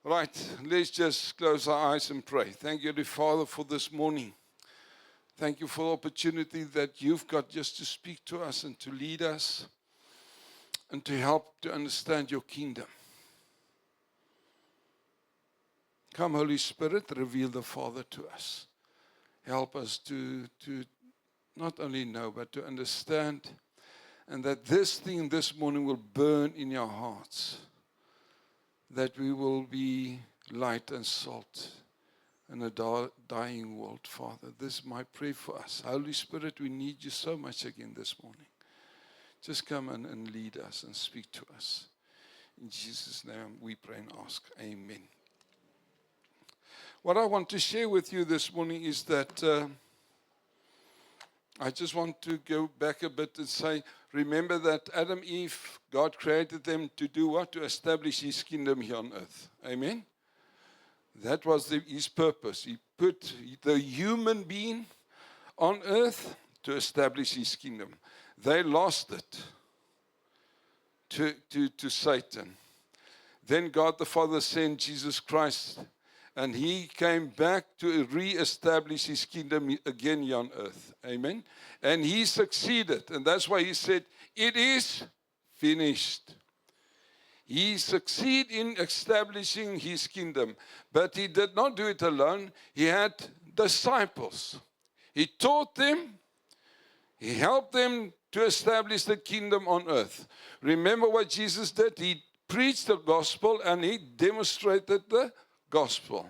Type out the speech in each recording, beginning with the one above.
Right, let's just close our eyes and pray. Thank you, dear Father, for this morning. Thank you for the opportunity that you've got just to speak to us and to lead us and to help to understand your kingdom. Come, Holy Spirit, reveal the Father to us. Help us to not only know, but to understand, and that this thing this morning will burn in our hearts, that we will be light and salt in a dying world, Father. This is my prayer for us. Holy Spirit, we need you so much again this morning. Just come and lead us and speak to us. In Jesus' name we pray and ask. Amen. What I want to share with you this morning is that I just want to go back a bit and say, remember that Adam, Eve, God created them to do what? To establish his kingdom here on earth. Amen? That was his purpose. He put the human being on earth to establish his kingdom. They lost it to Satan. Then God the Father sent Jesus Christ, and he came back to re-establish his kingdom again here on earth. Amen? And he succeeded. And that's why he said, it is finished. He succeeded in establishing his kingdom. But he did not do it alone. He had disciples. He taught them. He helped them to establish the kingdom on earth. Remember what Jesus did? He preached the gospel and he demonstrated the gospel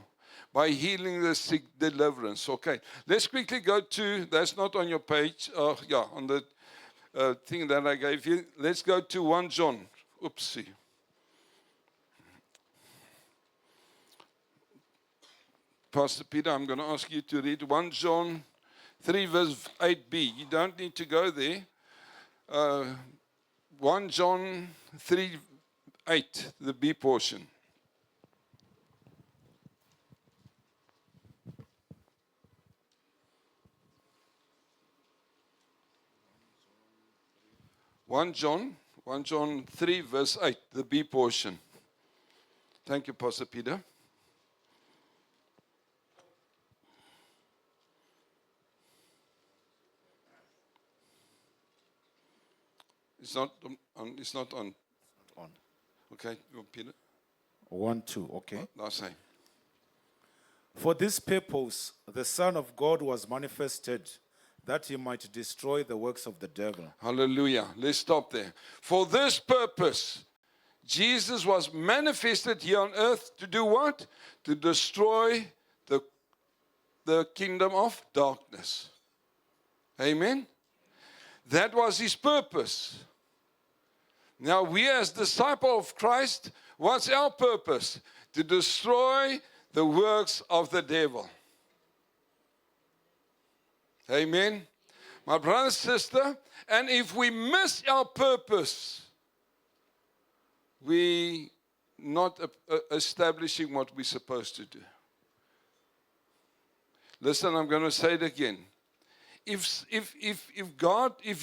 by healing the sick, deliverance. Okay, let's quickly go to, that's not on your page, on the thing that I gave you. Let's go to 1 John. Oopsie. Pastor Peter, I'm going to ask you to read 1 John 3 verse 8b. You don't need to go there. 1 John 3, 8, the B portion. One John 3 verse 8, the B portion. Thank you, Pastor Peter. It's not on. It's not on. On. Okay, Peter. 1, 2, okay. Last say. For this purpose, the Son of God was manifested, that he might destroy the works of the devil. Hallelujah. Let's stop there. For this purpose, Jesus was manifested here on earth to do what? To destroy the kingdom of darkness. Amen? That was his purpose. Now we as disciples of Christ, what's our purpose? To destroy the works of the devil. Amen. My brother and sister, and if we miss our purpose, we not establishing what we're supposed to do. Listen, I'm going to say it again. If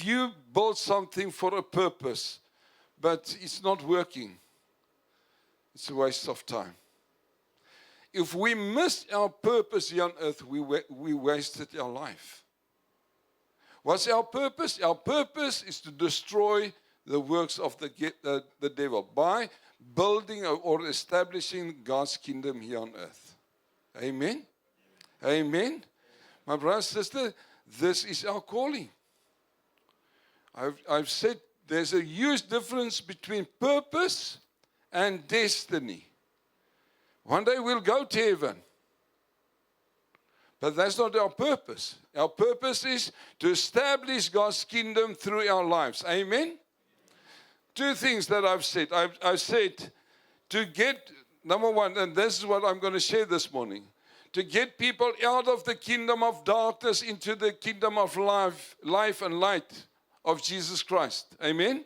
you build something for a purpose, but it's not working, it's a waste of time. If we miss our purpose here on earth, we wasted our life. What's our purpose? Our purpose is to destroy the works of the devil by building or establishing God's kingdom here on earth. Amen? Amen? My brother and sister, this is our calling. I've said there's a huge difference between purpose and destiny. One day we'll go to heaven. But that's not our purpose. Our purpose is to establish God's kingdom through our lives. Amen? Two things that I've said. I've said to get, number one, and this is what I'm going to share this morning, to get people out of the kingdom of darkness into the kingdom of life and light of Jesus Christ. Amen?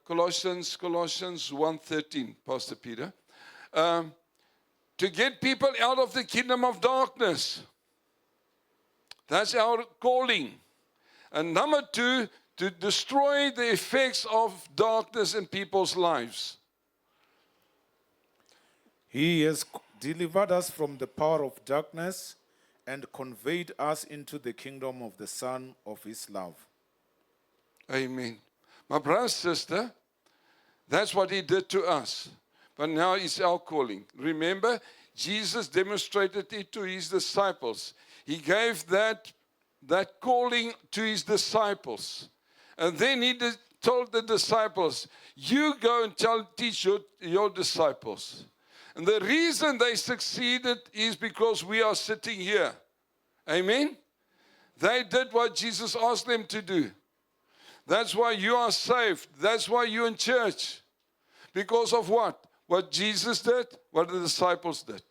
Colossians 1:13, Pastor Peter. To get people out of the kingdom of darkness. That's our calling. And number two, to destroy the effects of darkness in people's lives. He has delivered us from the power of darkness and conveyed us into the kingdom of the Son of his love. Amen. My brother and sister, that's what he did to us. But now it's our calling. Remember, Jesus demonstrated it to his disciples. He gave that calling to his disciples. And then he told the disciples, you go and teach your disciples. And the reason they succeeded is because we are sitting here. Amen? They did what Jesus asked them to do. That's why you are saved. That's why you're in church. Because of what? What Jesus did, what the disciples did.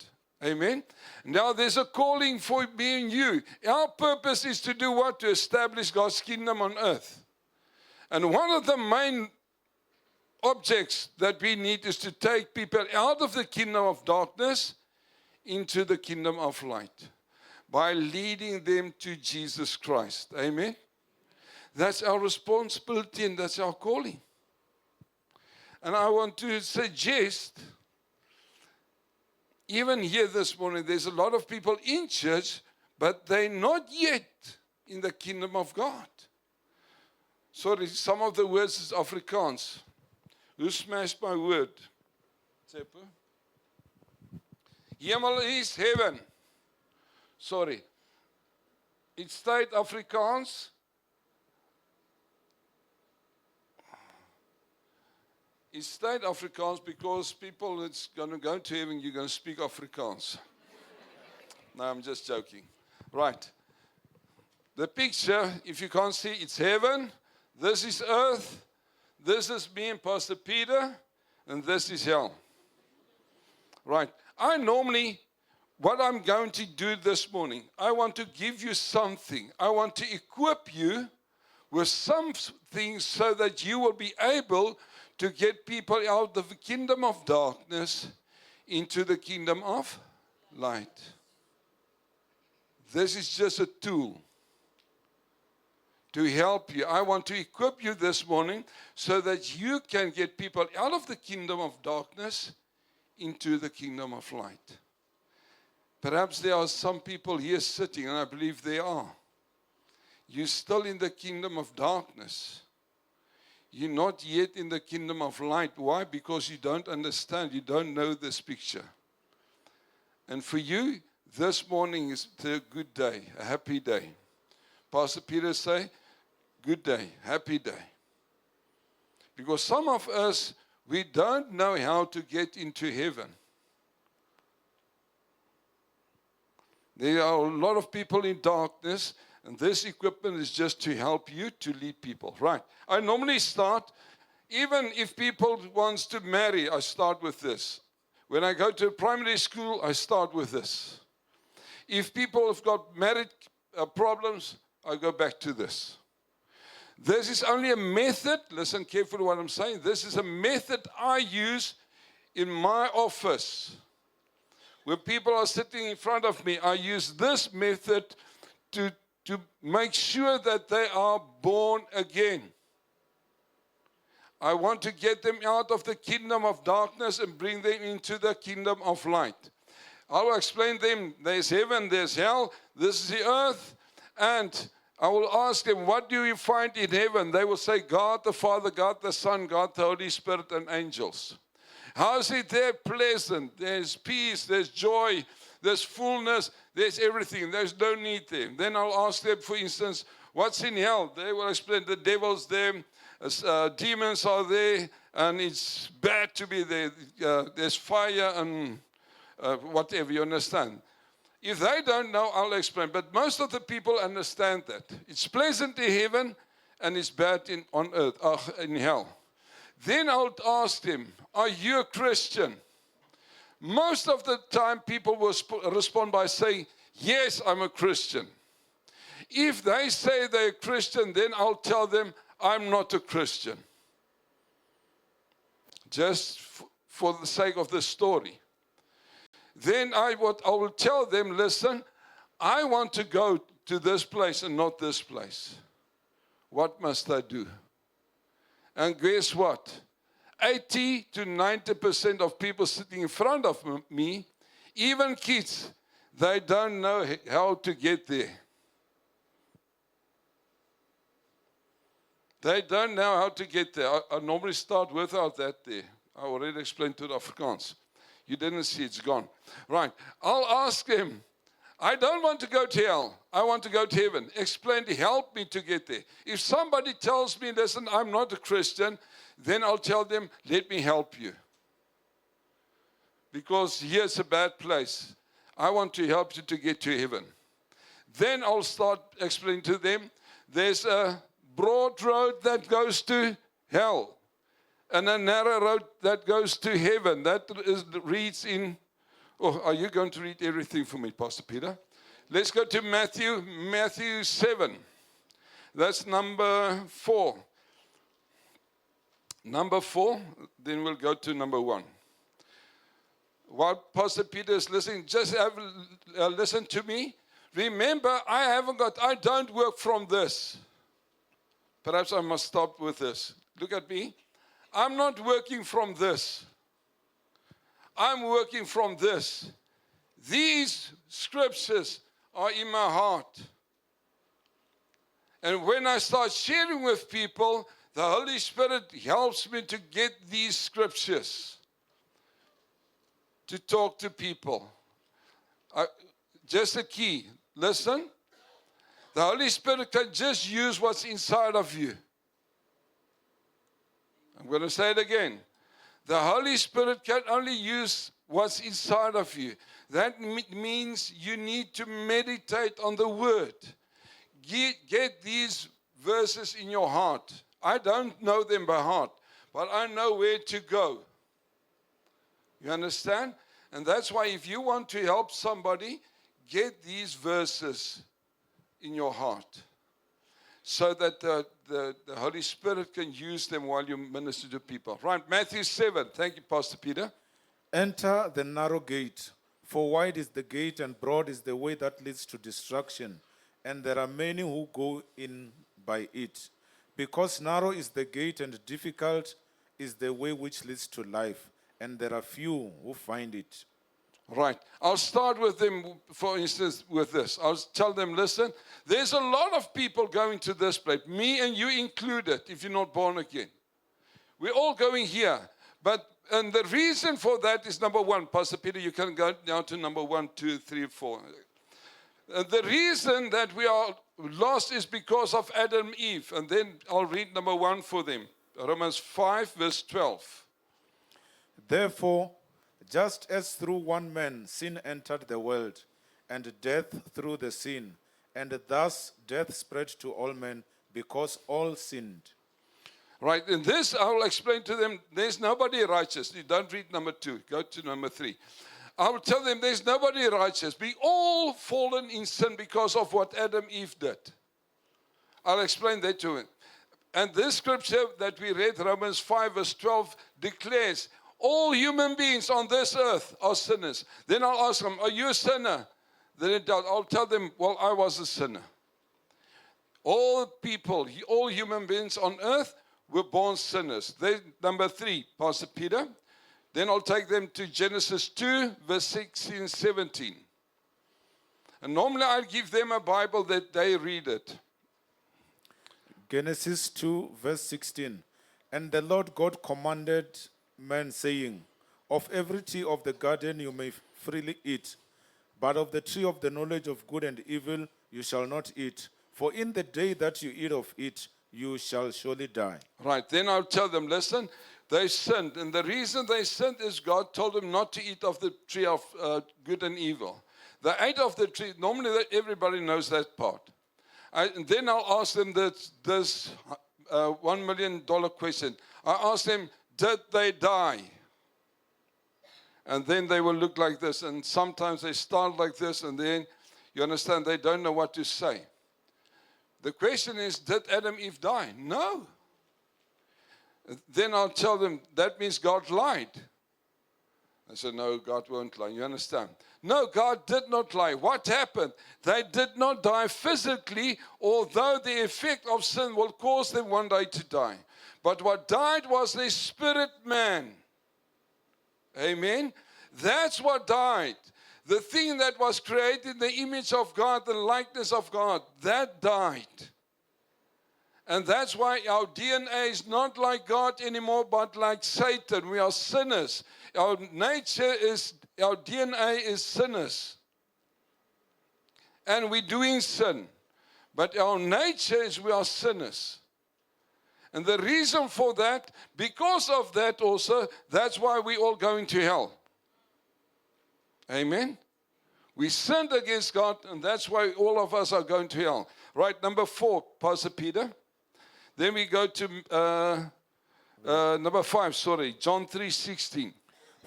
Amen? Now there's a calling for me and you. Our purpose is to do what? To establish God's kingdom on earth. And one of the main objects that we need is to take people out of the kingdom of darkness into the kingdom of light by leading them to Jesus Christ. Amen? That's our responsibility and that's our calling. And I want to suggest, even here this morning, there's a lot of people in church, but they're not yet in the kingdom of God. Sorry, some of the words is Afrikaans. Who smashed my word? Tsepo? Hemel is heaven. Sorry. It stayed Afrikaans. It stayed Afrikaans because people that's going to go to heaven, you're going to speak Afrikaans. No, I'm just joking. Right. The picture, if you can't see, it's heaven. This is earth. This is me and Pastor Peter. And this is hell. Right. What I'm going to do this morning, I want to give you something. I want to equip you with some things so that you will be able to get people out of the kingdom of darkness into the kingdom of light. This is just a tool to help you. I want to equip you this morning so that you can get people out of the kingdom of darkness into the kingdom of light. Perhaps there are some people here sitting, and I believe there are. You're still in the kingdom of darkness. You're not yet in the kingdom of light. Why? Because you don't understand. You don't know this picture. And for you, this morning is a good day, a happy day. Pastor Peter say, good day, happy day. Because some of us, we don't know how to get into heaven. There are a lot of people in darkness, and this equipment is just to help you to lead people. Right. I normally start, even if people wants to marry, I start with this. When I go to primary school, I start with this. If people have got marriage problems, I go back to this. This is only a method. Listen carefully what I'm saying. This is a method I use in my office. When people are sitting in front of me, I use this method to make sure that they are born again. I want to get them out of the kingdom of darkness and bring them into the kingdom of light. I will explain them, there's heaven, there's hell, this is the earth, and I will ask them, what do you find in heaven? They will say, God the Father, God the Son, God the Holy Spirit, and angels. How is it there? Pleasant. There's peace, there's joy, there's fullness, there's everything. There's no need there. Then I'll ask them, for instance, what's in hell? They will explain the devil's there, demons are there, and it's bad to be there. There's fire and whatever, you understand. If they don't know, I'll explain. But most of the people understand that. It's pleasant in heaven and it's bad on earth, in hell. Then I'll ask them, are you a Christian? Most of the time people will respond by saying, yes, I'm a Christian. If they say they're a Christian, then I'll tell them, I'm not a Christian. Just for the sake of the story. Then I will tell them, listen, I want to go to this place and not this place. What must I do? And guess what? 80 to 90% of people sitting in front of me, even kids, they don't know how to get there. They don't know how to get there. I normally start without that there. I already explained to the Afrikaans. You didn't see, it's gone. Right. I'll ask them, I don't want to go to hell. I want to go to heaven. Explain to help me to get there. If somebody tells me, listen, I'm not a Christian, then I'll tell them, let me help you. Because here's a bad place. I want to help you to get to heaven. Then I'll start explaining to them, there's a broad road that goes to hell, and a narrow road that goes to heaven. That reads in, are you going to read everything for me, Pastor Peter? Let's go to Matthew 7. That's number 4. Number 4, then we'll go to number 1. While Pastor Peter is listening, just listen to me. Remember, I don't work from this. Perhaps I must stop with this. Look at me. I'm not working from this. I'm working from this. These scriptures are in my heart. And when I start sharing with people, the Holy Spirit helps me to get these scriptures to talk to people. Just a key. Listen. The Holy Spirit can just use what's inside of you. I'm going to say it again. The Holy Spirit can only use what's inside of you. That means you need to meditate on the Word. Get these verses in your heart. I don't know them by heart, but I know where to go. You understand? And that's why if you want to help somebody, get these verses in your heart, so that the Holy Spirit can use them while you minister to people. Right, Matthew 7. Thank you, Pastor Peter. Enter the narrow gate, for wide is the gate and broad is the way that leads to destruction, and there are many who go in by it. Because narrow is the gate and difficult is the way which leads to life, and there are few who find it. Right. I'll start with them, for instance, with this. I'll tell them, listen, there's a lot of people going to this place, me and you included, if you're not born again. We're all going here. And the reason for that is number 1. Pastor Peter, you can go down to number 1, 2, 3, 4. The reason that we are lost is because of Adam and Eve. And then I'll read number 1 for them. Romans 5, verse 12. Therefore, just as through one man sin entered the world, and death through the sin, and thus death spread to all men because all sinned. Right, in this I will explain to them, there's nobody righteous. You don't read number 2, go to number 3. I will tell them there's nobody righteous. We all fallen in sin because of what Adam and Eve did. I'll explain that to them. And this scripture that we read, Romans 5 verse 12, declares all human beings on this earth are sinners. Then I'll ask them, are you a sinner? Then I'll tell them, well, I was a sinner. All people, all human beings on earth were born sinners. Then, number 3, Pastor Peter. Then I'll take them to Genesis 2, verse 16, 17. And normally I give them a Bible that they read it. Genesis 2, verse 16. And the Lord God commanded man, saying, of every tree of the garden you may freely eat, but of the tree of the knowledge of good and evil you shall not eat. For in the day that you eat of it, you shall surely die. Right, then I'll tell them, listen, they sinned. And the reason they sinned is God told them not to eat of the tree of good and evil. They ate of the tree. Normally everybody knows that part. And then I'll ask them this $1 million question. I ask them, did they die? And then they will look like this. And sometimes they start like this. And then, you understand, they don't know what to say. The question is, did Adam and Eve die? No. Then I'll tell them, that means God lied. I said, no, God won't lie. You understand? No, God did not lie. What happened? They did not die physically, although the effect of sin will cause them one day to die. But what died was their spirit man. Amen? That's what died. The thing that was created in the image of God, the likeness of God, that died. And that's why our DNA is not like God anymore, but like Satan. We are sinners. Our nature is, our DNA is sinners. And we're doing sin. But our nature is we are sinners. And the reason for that, because of that also, that's why we all going to hell. Amen? We sinned against God, and that's why all of us are going to hell. Right, number 4, Pastor Peter. Then we go to number 5, John 3:16.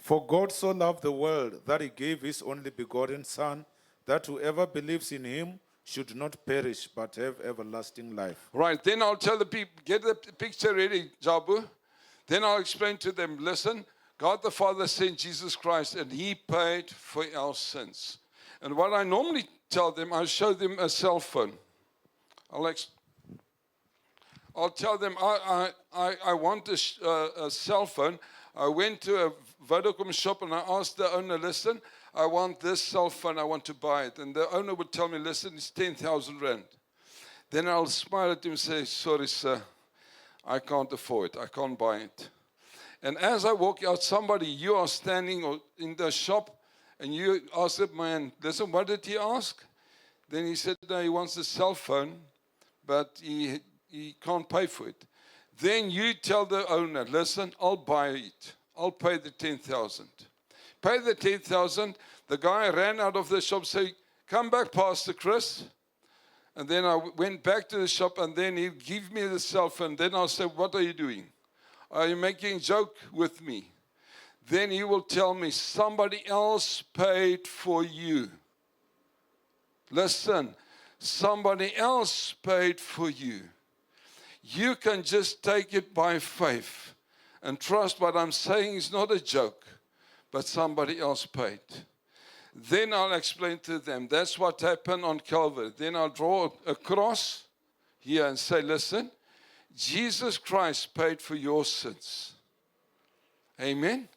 For God so loved the world that he gave his only begotten Son, that whoever believes in him should not perish but have everlasting life. Right, then I'll tell the people, get the picture ready, Jabu. Then I'll explain to them, listen, God the Father sent Jesus Christ and he paid for our sins. And what I normally tell them, I show them a cell phone. I'll tell them, I want a cell phone. I went to a Vodacom shop and I asked the owner, listen, I want this cell phone, I want to buy it. And the owner would tell me, listen, it's 10,000 rand. Then I'll smile at him and say, sorry, sir, I can't afford it, I can't buy it. And as I walk out, you are standing in the shop and you ask the man, listen, what did he ask? Then he said, no, he wants a cell phone, but he can't pay for it. Then you tell the owner, listen, I'll buy it. I'll pay the 10,000. Pay the 10,000. The guy ran out of the shop, said, come back, Pastor Chris. And then I went back to the shop, and then he'd give me the cell phone. Then I'll say, what are you doing? Are you making a joke with me? Then he will tell me, somebody else paid for you. Listen, somebody else paid for you. You can just take it by faith and trust what I'm saying is not a joke, but somebody else paid. Then I'll explain to them, that's what happened on Calvary. Then I'll draw a cross here and say, listen, Jesus Christ paid for your sins. Amen?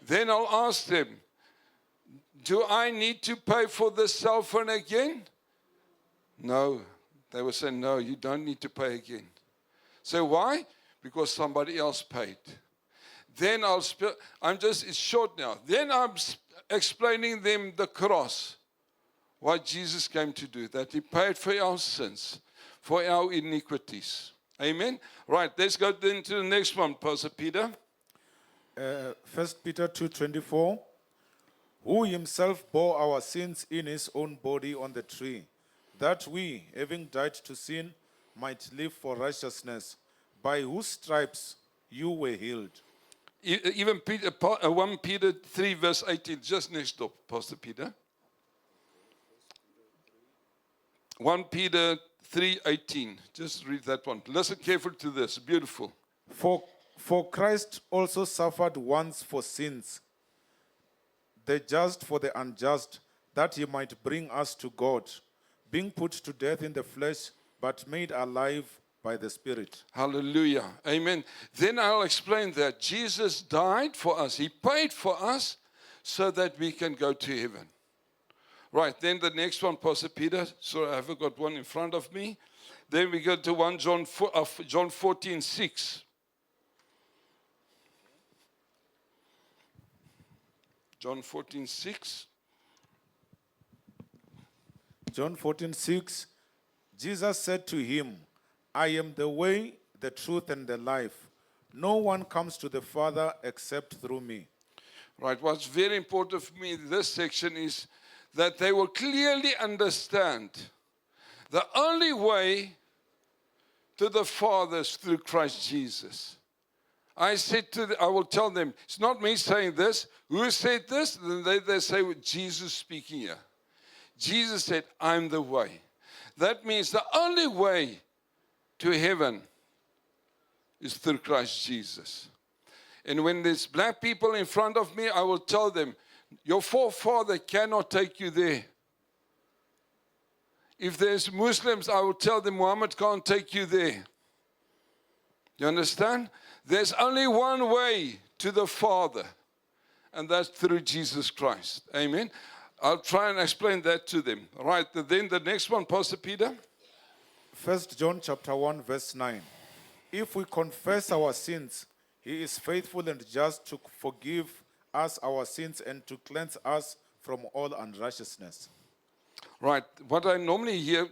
Then I'll ask them, do I need to pay for this cell phone again? No. They will say, no, you don't need to pay again. So why? Because somebody else paid. Then it's short now. Then I'm explaining them the cross, what Jesus came to do, that he paid for our sins, for our iniquities. Amen? Right, let's go then to the next one, Pastor Peter. 1 Peter 2:24, who himself bore our sins in his own body on the tree, that we, having died to sin, might live for righteousness, by whose stripes you were healed. Even 1 Peter 3 verse 18, just next door, Pastor Peter. 1 Peter 3:18, just read that one. Listen carefully to this, beautiful. For Christ also suffered once for sins, the just for the unjust, that he might bring us to God, being put to death in the flesh, but made alive by the Spirit. Hallelujah. Amen. Then I'll explain that Jesus died for us. He paid for us so that we can go to heaven. Right, then the next one, Pastor Peter. Sorry, I haven't got one in front of me. Then we go to 1 John 14:6. John 14:6. John 14:6, Jesus said to him, I am the way, the truth, and the life. No one comes to the Father except through me. Right, what's very important for me in this section is that they will clearly understand the only way to the Father is through Christ Jesus. I will tell them, it's not me saying this. Who said this? Then they say, Jesus speaking here. Jesus said, I'm the way. That means the only way to heaven is through Christ Jesus. And when there's black people in front of me, I will tell them, your forefather cannot take you there. If there's Muslims, I will tell them Muhammad can't take you there. You understand? There's only one way to the Father, and that's through Jesus Christ. Amen? I'll try and explain that to them. Right, then the next one, Pastor Peter. 1 John chapter 1, verse 9. If we confess our sins, he is faithful and just to forgive us our sins and to cleanse us from all unrighteousness. Right, what I normally hear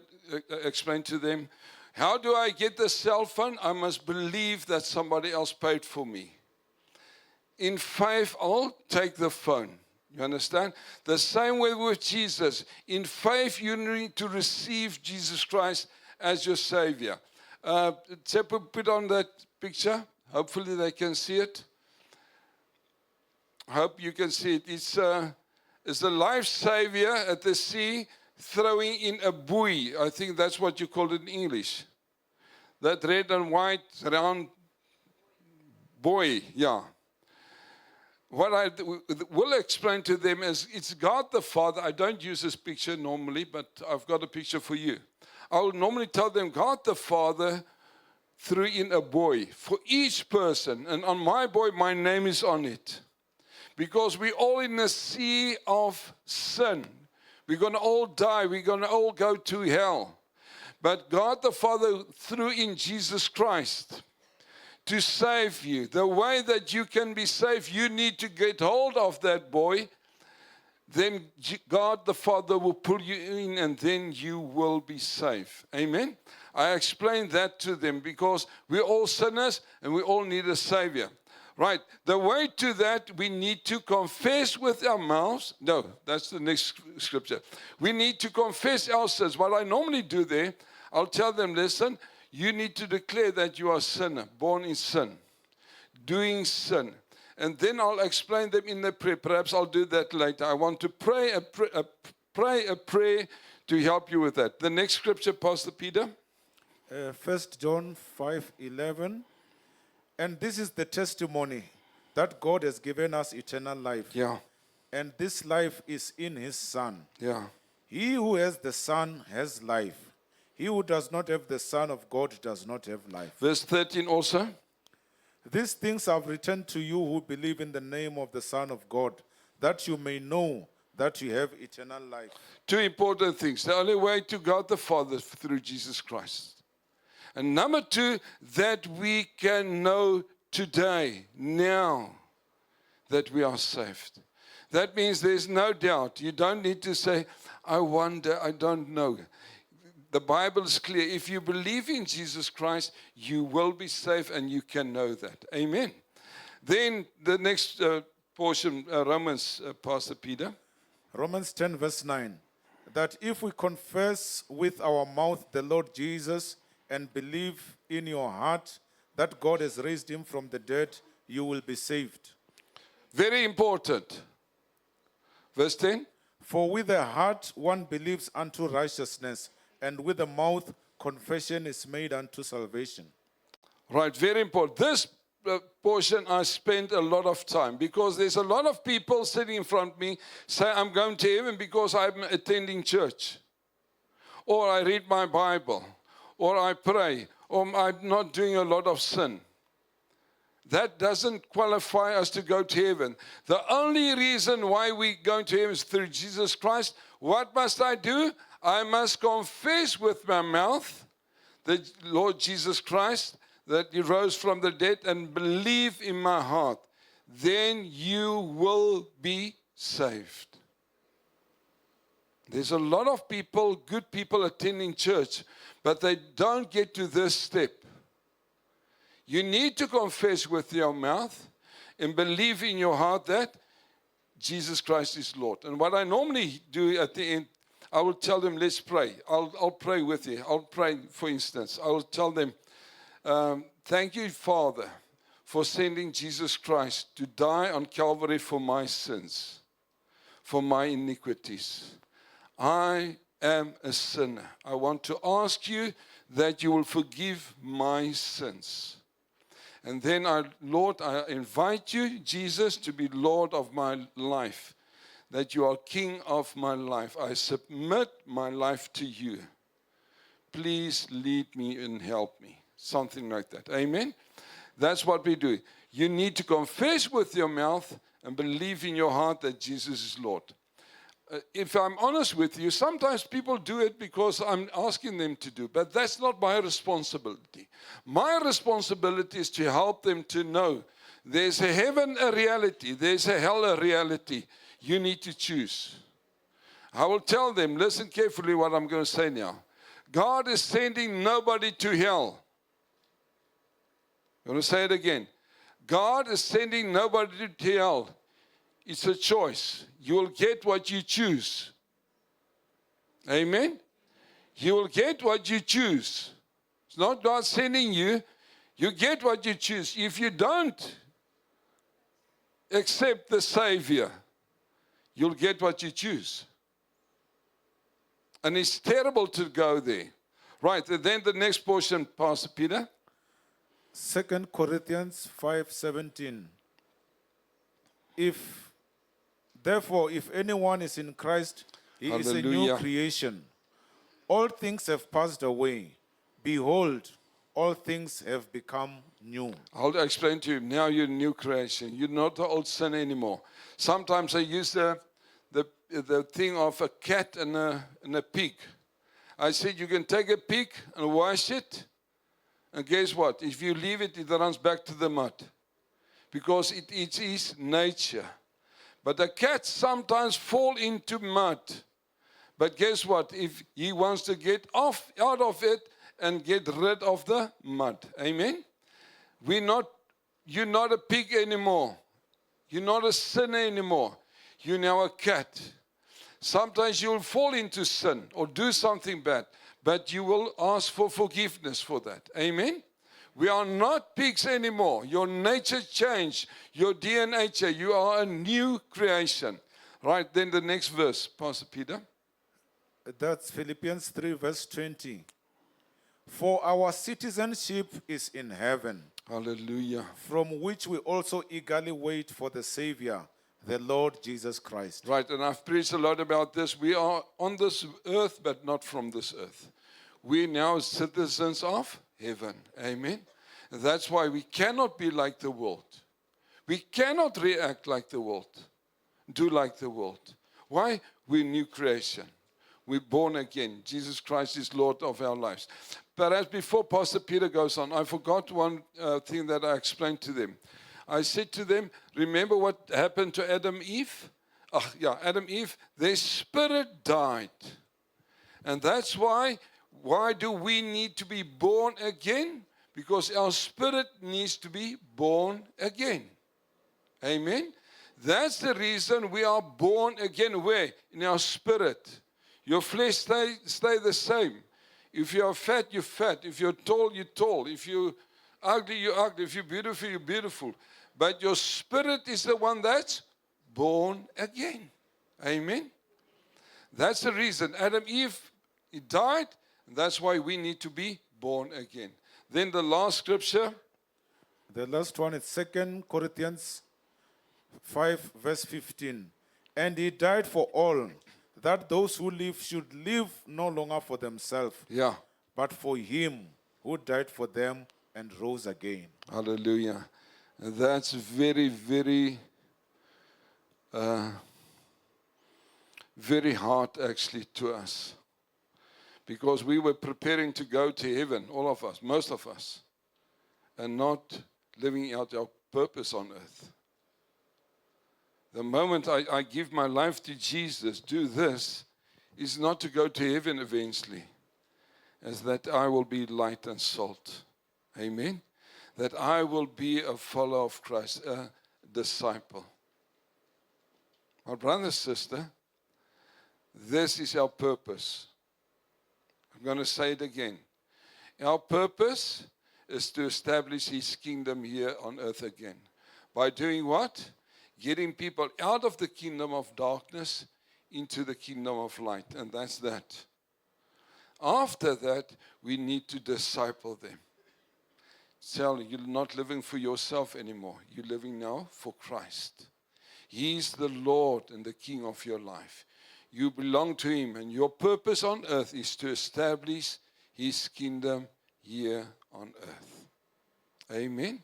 explain to them, how do I get the cell phone? I must believe that somebody else paid for me. In faith, I'll take the phone. You understand? The same way with Jesus. In faith, you need to receive Jesus Christ as your Savior. Tsepo, put on that picture. Hopefully they can see it. I hope you can see it. It's a life savior at the sea throwing in a buoy. I think that's what you call it in English. That red and white round buoy, yeah. What I will explain to them is it's God the Father. I don't use this picture normally, but I've got a picture for you. I will normally tell them God the Father threw in a buoy for each person. And on my buoy, my name is on it. Because we're all in a sea of sin. We're going to all die. We're going to all go to hell. But God the Father threw in Jesus Christ to save you. The way that you can be saved, you need to get hold of that buoy. Then God the Father will pull you in and then you will be saved. Amen? I explained that to them because we're all sinners and we all need a Savior. Right, the way to that, we need to confess with our mouths. No, that's the next scripture. We need to confess our sins. What I normally do there, I'll tell them, listen, you need to declare that you are a sinner, born in sin, doing sin. And then I'll explain them in the prayer. Perhaps I'll do that later. I want to pray a prayer to help you with that. The next scripture, Pastor Peter. 1 John 5:11. And this is the testimony that God has given us eternal life. Yeah, And this life is in his Son. yeah. He who has the Son has life. He who does not have the Son of God does not have life. Verse 13 also. These things I've written to you who believe in the name of the Son of God, that you may know that you have eternal life. Two important things. The only way to God the Father is through Jesus Christ. And number two, that we can know today, now, that we are saved. That means there's no doubt. You don't need to say, I wonder, I don't know. The Bible is clear. If you believe in Jesus Christ, you will be saved and you can know that. Amen. Then the next portion, Romans, Pastor Peter. Romans 10 verse 9. That if we confess with our mouth the Lord Jesus and believe in your heart that God has raised him from the dead, you will be saved. Very important. Verse 10. For with the heart one believes unto righteousness, and with the mouth confession is made unto salvation. Right, very important. This portion I spent a lot of time because there's a lot of people sitting in front of me say, I'm going to heaven because I'm attending church. Or I read my Bible. Or I pray, or I'm not doing a lot of sin. That doesn't qualify us to go to heaven. The only reason why we're going to heaven is through Jesus Christ. What must I do? I must confess with my mouth the Lord Jesus Christ, that he rose from the dead, and believe in my heart. Then you will be saved. There's a lot of people, good people attending church, but they don't get to this step. You need to confess with your mouth and believe in your heart that Jesus Christ is Lord. And what I normally do at the end, I will tell them, let's pray. I'll pray with you. I'll pray, for instance. I will tell them, thank you, Father, for sending Jesus Christ to die on Calvary for my sins, for my iniquities. I am a sinner. I want to ask you that you will forgive my sins. And then, Lord, I invite you, Jesus, to be Lord of my life, that you are King of my life. I submit my life to you. Please lead me and help me. Something like that. Amen? That's what we do. You need to confess with your mouth and believe in your heart that Jesus is Lord. If I'm honest with you, sometimes people do it because I'm asking them to do, but that's not my responsibility. My responsibility is to help them to know there's a heaven, a reality, there's a hell, a reality. You need to choose. I will tell them, listen carefully what I'm going to say now. God is sending nobody to hell. I'm going to say it again. God is sending nobody to hell. It's a choice. You will get what you choose. Amen? You will get what you choose. It's not God sending you. You get what you choose. If you don't accept the Savior, you'll get what you choose. And it's terrible to go there. Right, and then the next portion, Pastor Peter. 2 Corinthians 5:17. Therefore, if anyone is in Christ, he is a new Hallelujah. creation. All things have passed away. Behold, all things have become new. I'll explain to you. Now you're a new creation. You're not the old sin anymore. Sometimes I use the thing of a cat and a pig. I said you can take a pig and wash it, and guess what? If you leave it, it runs back to the mud because it is nature. But the cats sometimes fall into mud. But guess what? If he wants to get out of it and get rid of the mud. Amen? You're not a pig anymore. You're not a sinner anymore. You're now a cat. Sometimes you'll fall into sin or do something bad, but you will ask for forgiveness for that. Amen? We are not pigs anymore. Your nature changed. Your DNA changed. You are a new creation. Right, then the next verse, Pastor Peter. That's Philippians 3, verse 20. For our citizenship is in heaven, Hallelujah. from which we also eagerly wait for the Savior, the Lord Jesus Christ. Right, and I've preached a lot about this. We are on this earth, but not from this earth. We're now citizens of heaven. Amen. And that's why we cannot be like the world. We cannot react like the world, do like the world. Why? We're new creation. We're born again. Jesus Christ is Lord of our lives. But as before Pastor Peter goes on, I forgot one thing that I explained to them. I said to them, remember what happened to Adam and Eve? Adam and Eve, their spirit died. And that's why do we need to be born again? Because our spirit needs to be born again. Amen? That's the reason we are born again. Where? In our spirit. Your flesh stay the same. If you are fat, you're fat. If you're tall, you're tall. If you're ugly, you're ugly. If you're beautiful, you're beautiful. But your spirit is the one that's born again. Amen? That's the reason. Adam and Eve, he died. And that's why we need to be born again. Then the last scripture. The last one is 2 Corinthians 5, verse 15. And he died for all, that those who live should live no longer for themselves, Yeah. but for him who died for them and rose again. Hallelujah. And that's very, very, very hard actually to us. Because we were preparing to go to heaven, all of us, most of us, and not living out our purpose on earth. The moment I give my life to Jesus, do this, is not to go to heaven eventually, as that I will be light and salt. Amen? That I will be a follower of Christ, a disciple. My brother, sister, this is our purpose. I'm going to say it again. Our purpose is to establish His kingdom here on earth again. By doing what? Getting people out of the kingdom of darkness into the kingdom of light. And that's that. After that, we need to disciple them. Tell you're not living for yourself anymore. You're living now for Christ. He's the Lord and the King of your life. You belong to Him, and your purpose on earth is to establish His kingdom here on earth. Amen.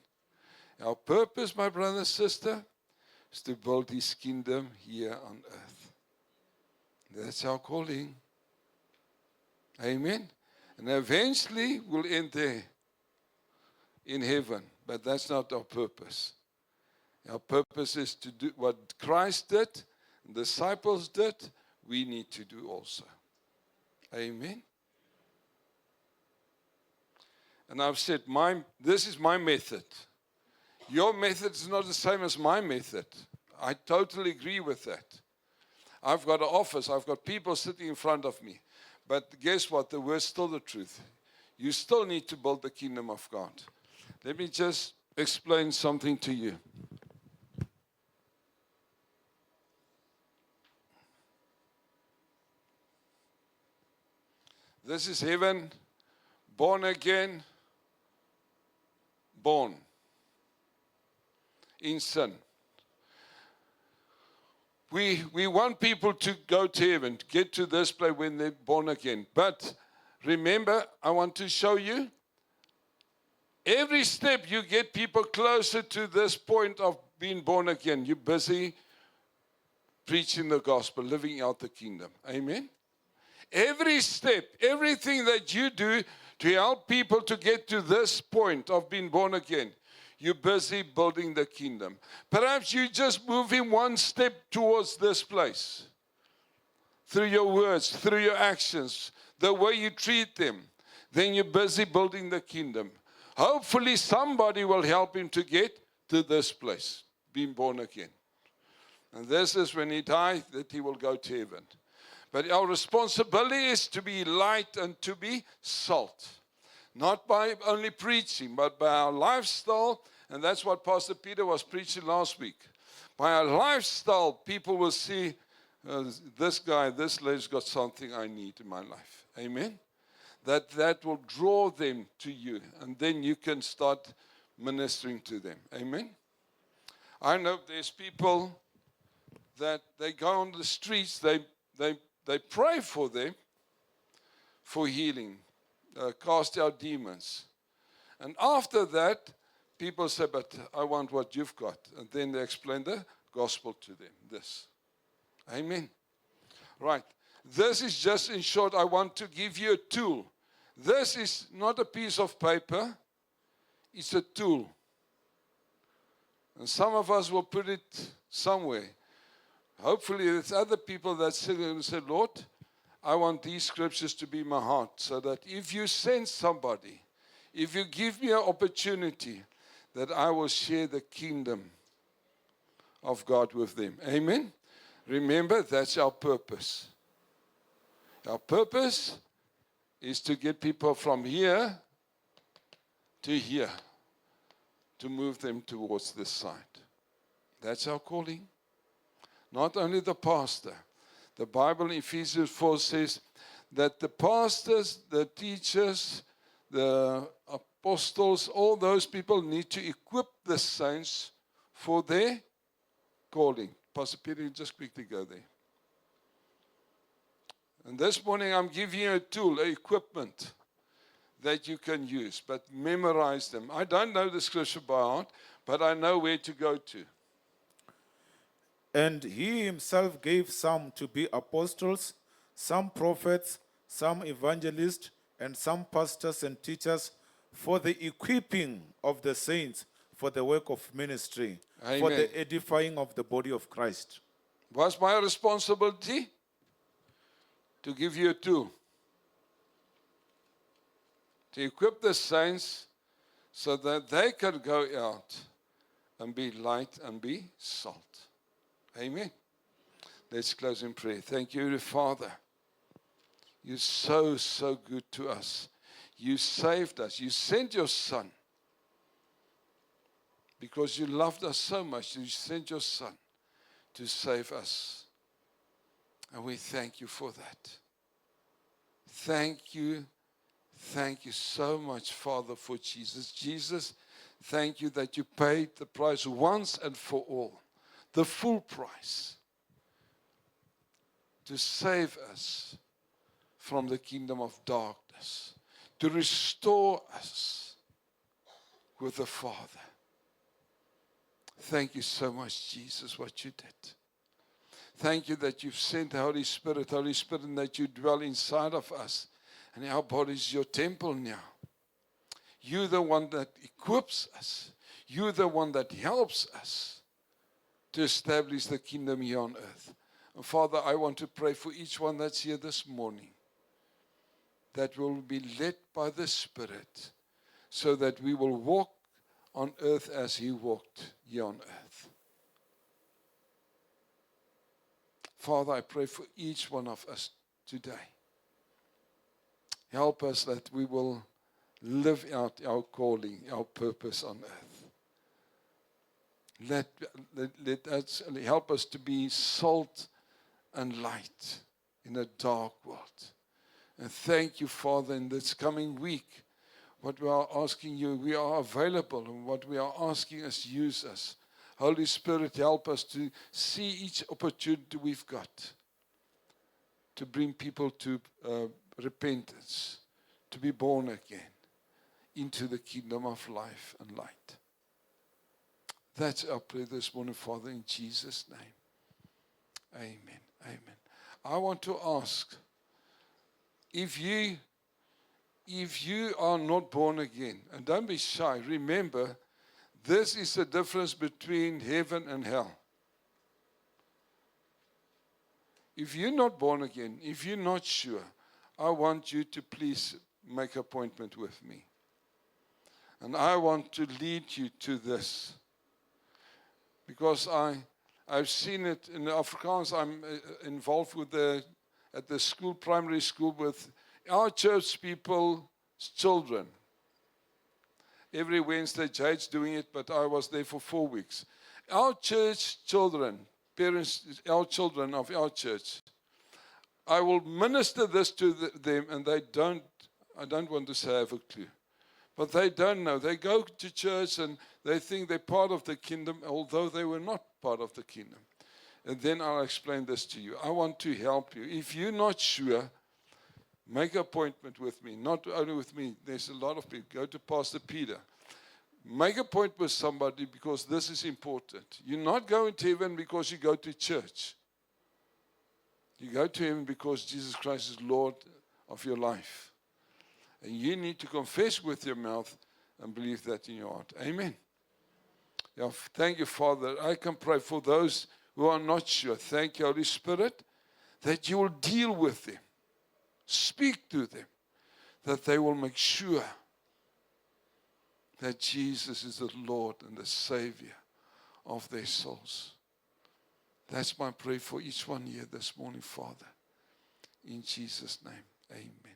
Our purpose, my brother and sister, is to build His kingdom here on earth. That's our calling. Amen. And eventually we'll end there in heaven, but that's not our purpose. Our purpose is to do what Christ did, the disciples did, we need to do also. Amen. And I've said, this is my method. Your method is not the same as my method. I totally agree with that. I've got an office, I've got people sitting in front of me. But guess what? The word's still the truth. You still need to build the kingdom of God. Let me just explain something to you. This is heaven, born again, born in sin. We want people to go to heaven, to get to this place when they're born again. But remember, I want to show you, every step you get people closer to this point of being born again. You're busy preaching the gospel, living out the kingdom. Amen? Every step, everything that you do to help people to get to this point of being born again, you're busy building the kingdom. Perhaps you're just moving one step towards this place. Through your words, through your actions, the way you treat them. Then you're busy building the kingdom. Hopefully somebody will help him to get to this place, being born again. And this is when he dies, that he will go to heaven. But our responsibility is to be light and to be salt. Not by only preaching, but by our lifestyle. And that's what Pastor Peter was preaching last week. By our lifestyle, people will see, this guy, this lady's got something I need in my life. Amen? That will draw them to you. And then you can start ministering to them. Amen? I know there's people that they go on the streets, they pray for them for healing, cast out demons. And after that, people say, but I want what you've got. And then they explain the gospel to them. This. Amen. Right. This is just, in short, I want to give you a tool. This is not a piece of paper. It's a tool. And some of us will put it somewhere. Hopefully there's other people that sit and say, Lord, I want these scriptures to be my heart, so that if you send somebody, if you give me an opportunity, that I will share the kingdom of God with them. Amen? Remember, that's our purpose. Our purpose is to get people from here to here, to move them towards this side. That's our calling. Not only the pastor. The Bible in Ephesians 4 says that the pastors, the teachers, the apostles, all those people need to equip the saints for their calling. Pastor Peter, just quickly go there. And this morning I'm giving you a tool, an equipment that you can use, but memorize them. I don't know the scripture by heart, but I know where to go to. And he himself gave some to be apostles, some prophets, some evangelists, and some pastors and teachers for the equipping of the saints for the work of ministry, Amen. for the edifying of the body of Christ. What's my responsibility? To give you a tool. To equip the saints so that they can go out and be light and be salt. Amen. Let's close in prayer. Thank you, Father. You're so, so good to us. You saved us. You sent your Son. Because you loved us so much, you sent your Son to save us. And we thank you for that. Thank you. Thank you so much, Father, for Jesus. Jesus, thank you that you paid the price once and for all, the full price, to save us from the kingdom of darkness, to restore us with the Father. Thank you so much, Jesus, what you did. Thank you that you've sent the Holy Spirit, and that you dwell inside of us. And our body is your temple now. You're the one that equips us. You're the one that helps us to establish the kingdom here on earth. And Father, I want to pray for each one that's here this morning, that will be led by the Spirit, so that we will walk on earth as He walked here on earth. Father, I pray for each one of us today. Help us that we will live out our calling, our purpose on earth. Let us help us to be salt and light in a dark world. And thank you, Father, in this coming week, what we are asking you, we are available, and what we are asking us, use us. Holy Spirit, help us to see each opportunity we've got to bring people to repentance, to be born again into the kingdom of life and light. That's our prayer this morning, Father, in Jesus' name. Amen. Amen. I want to ask, if you are not born again, and don't be shy, remember, this is the difference between heaven and hell. If you're not born again, if you're not sure, I want you to please make an appointment with me. And I want to lead you to this. Because I've seen it in Afrikaans. I'm involved with at the school, primary school, with our church people's children. Every Wednesday, Jade's doing it, but I was there for 4 weeks. Our church children, parents, our children of our church, I will minister this to them, and I don't want to say I have a clue. But they don't know. They go to church and they think they're part of the kingdom, although they were not part of the kingdom. And then I'll explain this to you. I want to help you. If you're not sure, make an appointment with me. Not only with me. There's a lot of people. Go to Pastor Peter. Make an appointment with somebody, because this is important. You're not going to heaven because you go to church. You go to heaven because Jesus Christ is Lord of your life. And you need to confess with your mouth and believe that in your heart. Amen. Yeah, thank you, Father. I can pray for those who are not sure. Thank you, Holy Spirit, that you will deal with them. Speak to them, that they will make sure that Jesus is the Lord and the Savior of their souls. That's my prayer for each one here this morning, Father. In Jesus' name, amen.